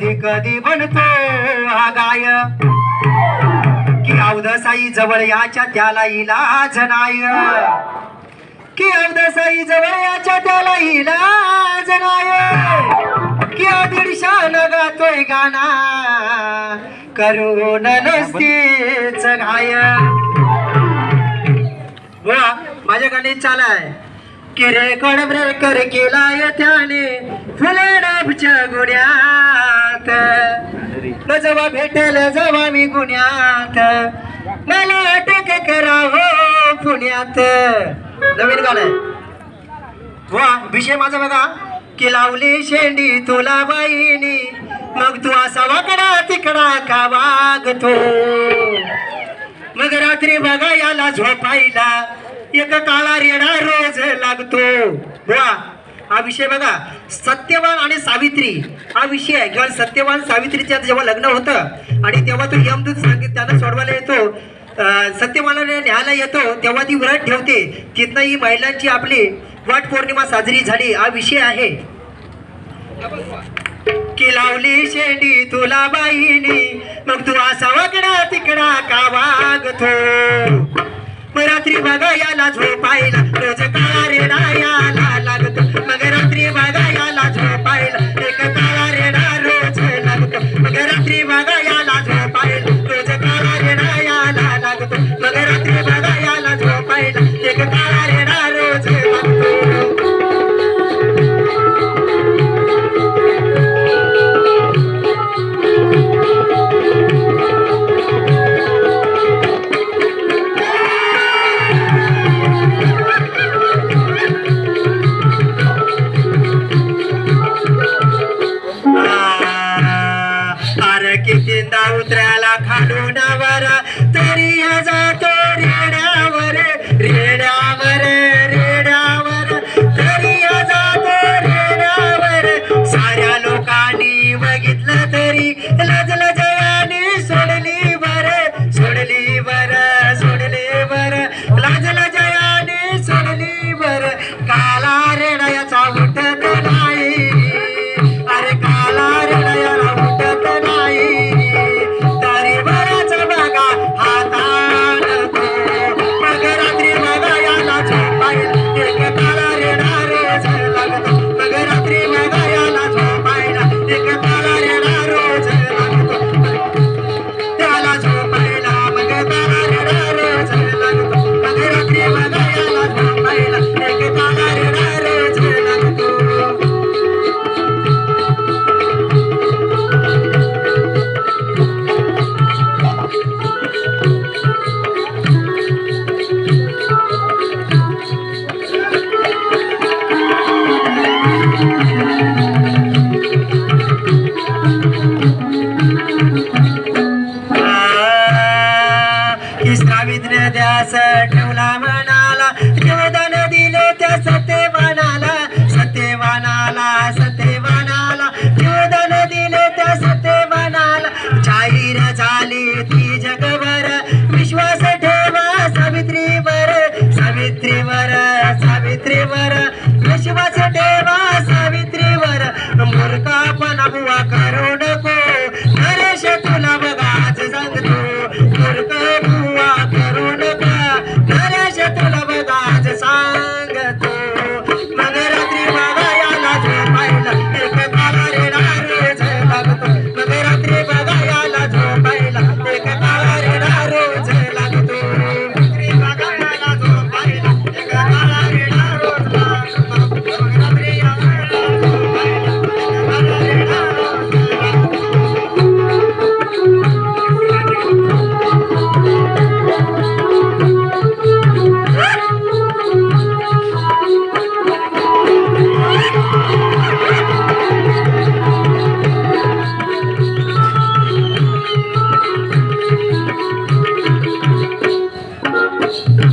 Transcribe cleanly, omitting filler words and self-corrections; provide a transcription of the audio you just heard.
कधी कधी बनतो हा गाय की अवधसाई जवळ याच्या त्याला इलाज नाही की अवधसाई जवळ याच्या त्याला इलाज नाही की दीडशान गातोय गाणा करून नसतीच घाय बोला माझ्या गाण्यात चालाय की रेकॉर्ड ब्रेकर केलाय त्याने फुलेडाबच्या गुन्ह्यात न जेव्हा भेटेल जेव्हा मी गुन्ह्यात मला अटक करा हो पुण्यात नवीन गाणं वा विषय माझा बघा की लावली शेंडी तुला बाईनी मग तू असा वाकडा तिकडा का वागतो मग रात्री बघा याला झोपायला एक काळा रेडा रोज लागतो वा हा विषय बघा सत्यवान आणि सावित्री हा विषय आहे किंवा सत्यवान सावित्रीच्या जेव्हा लग्न होतं आणि तेव्हा तो यमदूत त्यांना सोडवायला येतो सत्यवानाने न्यायला येतो तेव्हा ती व्रत ठेवते तिथनं ही महिलांची आपली वट पौर्णिमा साजरी झाली हा विषय आहे की लावली शेंडी तुला बाईनी मग तू असा वाकडा तिकडा का वागतो रात्री बघा याला झोपायला रोज काळा रेडा याला लागतो मग रात्री बघा याला झोपायला एक काळा रेडा रोज लागतो मग रात्री बघा याला झोपायला रोज काळा रेडा याला लागतो मग रात्री बघा याला झोपायला एक काळा रेडा रोज लागतो कितींदा उतरायला खालून वरा तरी जातो रेड्यावर रेड्यावर रेड्यावर तरी जातो रेड्यावर साऱ्या लोकांनी बघितलं तरी लजल जयाने सोडली बर सोडली बर सोडली बर लाजल जयाने सोडली बर काला रेड्याचा उठत नाही अरे काला रेड्याला उठत ठेवला म्हणाला जीवदान दिले त्या सत्यवा